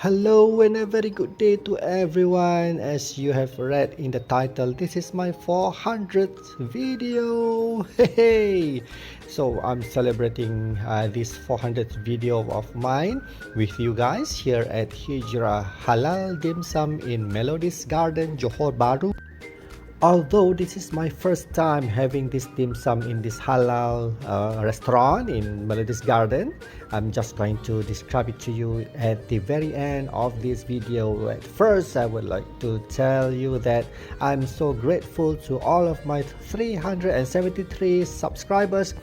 Hello and a very good day to everyone. As you have read in the title, this is my 400th video. Hey! So I'm celebrating this 400th video of mine with you guys here at Hijrah Halal Dim Sum in Melodies Garden, Johor Bahru. Although this is my first time having this dim sum in this halal restaurant in Melodies Garden, I'm just going to describe it to you at the very end of this video. At first, I would like to tell you that I'm so grateful to all of my 373 subscribers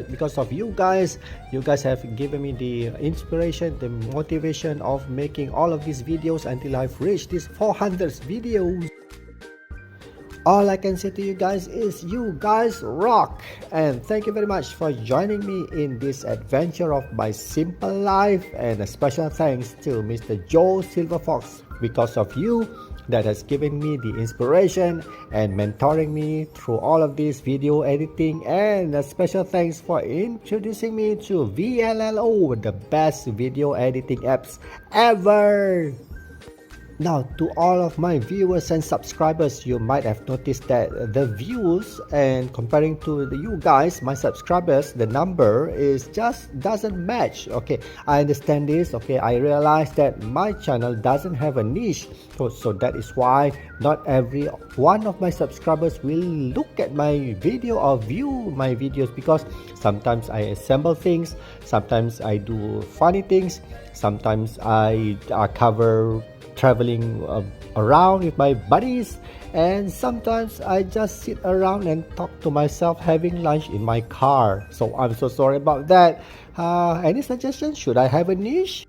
because of you guys. You guys have given me the inspiration, the motivation of making all of these videos until I've reached this 400th videos. All I can say to you guys is you guys rock, and thank you very much for joining me in this adventure of my simple life. And a special thanks to Mr. Joe Silverfox, because of you that has given me the inspiration and mentoring me through all of this video editing. And a special thanks for introducing me to VLLO, the best video editing apps ever. Now, to all of my viewers and subscribers, you might have noticed that the views, and comparing to you guys, my subscribers, the number is just doesn't match. Okay, I understand this. Okay, I realize that my channel doesn't have a niche, so that is why not every one of my subscribers will look at my video or view my videos, because sometimes I assemble things, sometimes I do funny things, sometimes I cover traveling around with my buddies, and sometimes I just sit around and talk to myself having lunch in my car. So I'm so sorry about that. Any suggestions? Should I have a niche?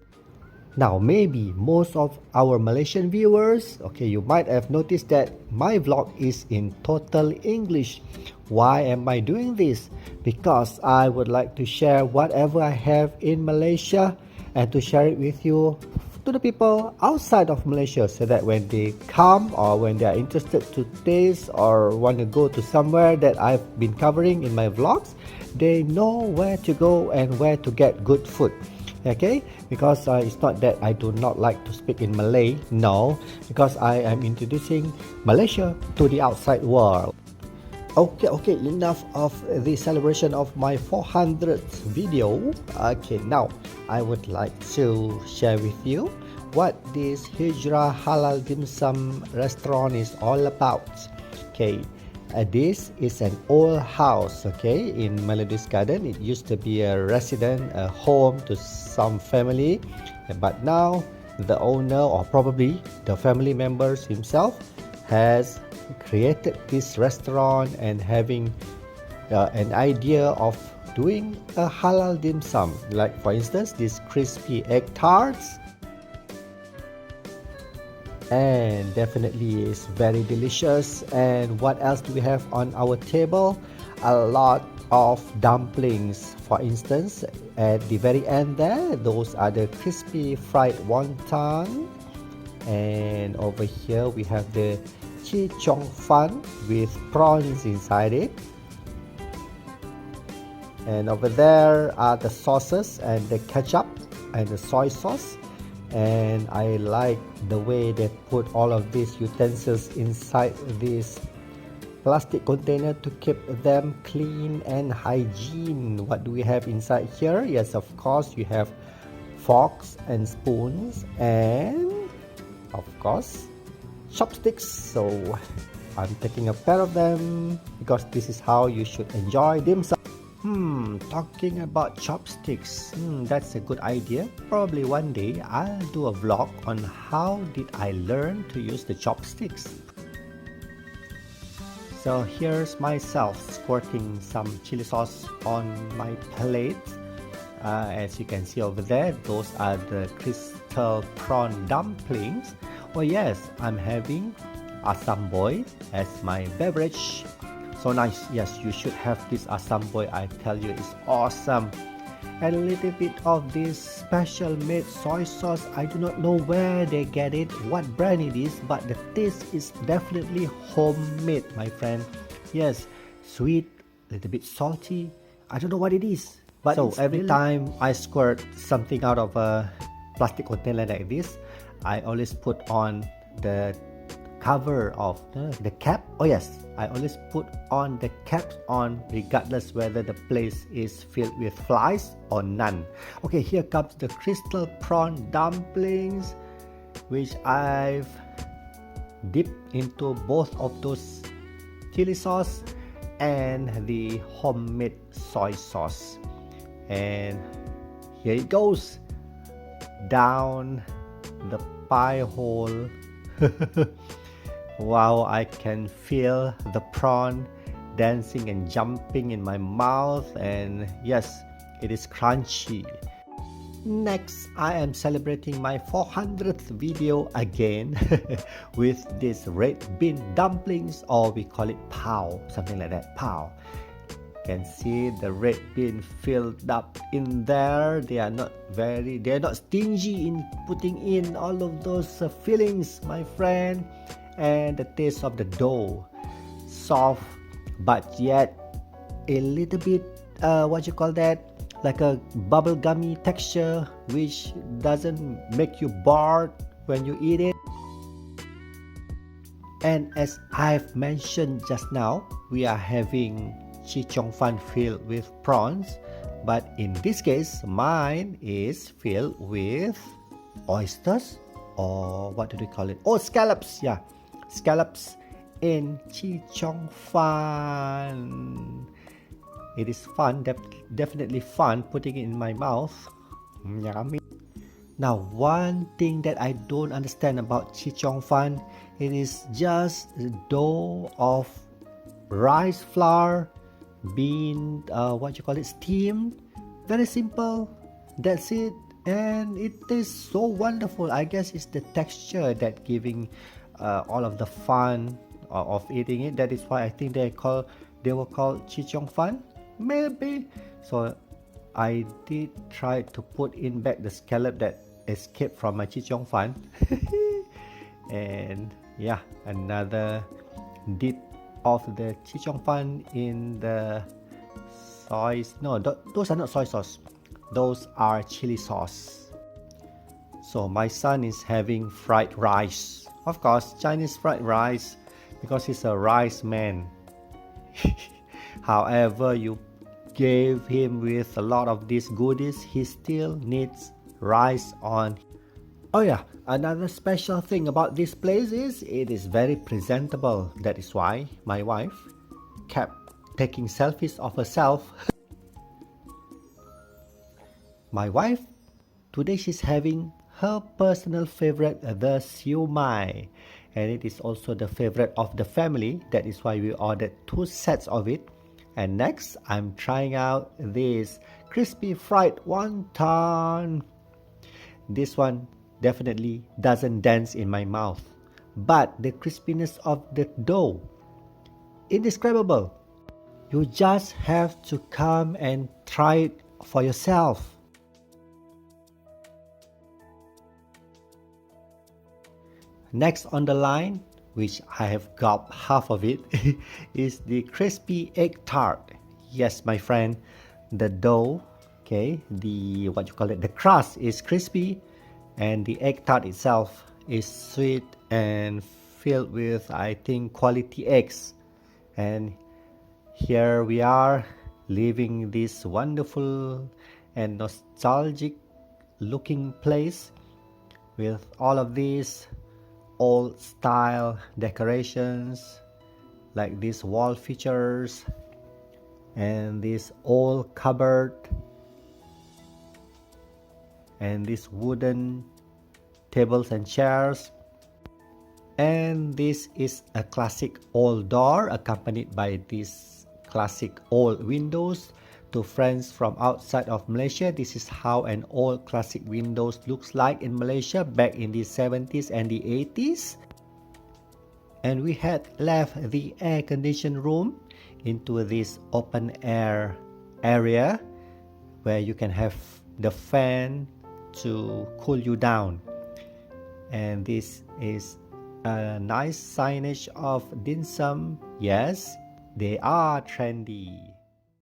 Now, maybe most of our Malaysian viewers, okay, you might have noticed that my vlog is in total English. Why am I doing this? Because I would like to share whatever I have in Malaysia and to share it with you, to the people outside of Malaysia, so that when they come or when they are interested to taste or want to go to somewhere that I've been covering in my vlogs, they know where to go and where to get good food. Okay, because it's not that I do not like to speak in Malay, no, because I am introducing Malaysia to the outside world. Okay, enough of the celebration of my 400th video. Okay, now I would like to share with you what this Hijrah Halal Dim Sum restaurant is all about. Okay, this is an old house, okay, in Melodies Garden. It used to be a resident, a home to some family, but now the owner, or probably the family members himself, has created this restaurant and having an idea of doing a halal dim sum, like for instance this crispy egg tarts, and definitely is very delicious. And what else do we have on our table? A lot of dumplings, for instance, at the very end there, those are the crispy fried wonton. And over here we have the chi chong fan with prawns inside it. And over there are the sauces and the ketchup and the soy sauce. And I like the way they put all of these utensils inside this plastic container to keep them clean and hygiene. What do we have inside here? Yes, of course, you have forks and spoons, and of course chopsticks. So I'm taking a pair of them because this is how you should enjoy dim sum. Talking about chopsticks, that's a good idea. Probably one day I'll do a vlog on how did I learn to use the chopsticks. So here's myself squirting some chili sauce on my plate. As you can see over there, those are the crystal prawn dumplings. Oh yes, I'm having asam boy as my beverage. So nice. Yes, you should have this asam boy. I tell you, it's awesome. And a little bit of this special made soy sauce. I do not know where they get it, what brand it is, but the taste is definitely homemade, my friend. Yes, sweet, a little bit salty. I don't know what it is, but so every time I squirt something out of a plastic container like this, I always put on the cover of the cap. Oh yes, I always put on the cap on regardless whether the place is filled with flies or none. Okay, here comes the crystal prawn dumplings, which I've dipped into both of those chili sauce and the homemade soy sauce. And here it goes down the pie hole. Wow, I can feel the prawn dancing and jumping in my mouth, and yes, it is crunchy. Next, I am celebrating my 400th video again with this red bean dumplings, or we call it pao, something like that, pao. Can see the red bean filled up in there. They are not stingy in putting in all of those fillings, my friend. And the taste of the dough, soft but yet a little bit like a bubble gummy texture, which doesn't make you bored when you eat it. And as I've mentioned just now, we are having chi chong fan filled with prawns, but in this case mine is filled with oysters, or what do they call it? Oh, scallops. Yeah, scallops in chi chong fan. It is fun, definitely fun putting it in my mouth. Yummy. Now, one thing that I don't understand about chi chong fan, it is just dough of rice flour being steamed. Very simple. That's it, and it tastes so wonderful. I guess it's the texture that giving all of the fun of eating it. That is why I think they were called chi chong fan, maybe. So I did try to put in back the scallop that escaped from my chi chong fan. And yeah, another dip of the chi chong fan in the those are not soy sauce, those are chili sauce. So my son is having fried rice, of course Chinese fried rice, because he's a rice man. However you gave him with a lot of these goodies, he still needs rice on. Oh yeah, another special thing about this place is it is very presentable. That is why my wife kept taking selfies of herself. My wife, today she's having her personal favorite, the siu mai, and it is also the favorite of the family. That is why we ordered 2 sets of it. And next, I'm trying out this crispy fried wonton. This one definitely doesn't dance in my mouth, but the crispiness of the dough, indescribable. You just have to come and try it for yourself. Next on the line, which I have got half of it, is the crispy egg tart. Yes, my friend, the dough, okay, the crust is crispy, and the egg tart itself is sweet and filled with, I think, quality eggs. And here we are leaving this wonderful and nostalgic looking place with all of these old style decorations, like these wall features and this old cupboard and these wooden tables and chairs. And this is a classic old door accompanied by these classic old windows. To friends from outside of Malaysia, this is how an old classic windows looks like in Malaysia back in the 70s and the 80s. And we had left the air conditioned room into this open air area where you can have the fan to cool you down. And this is a nice signage of dim sum. Yes, they are trendy.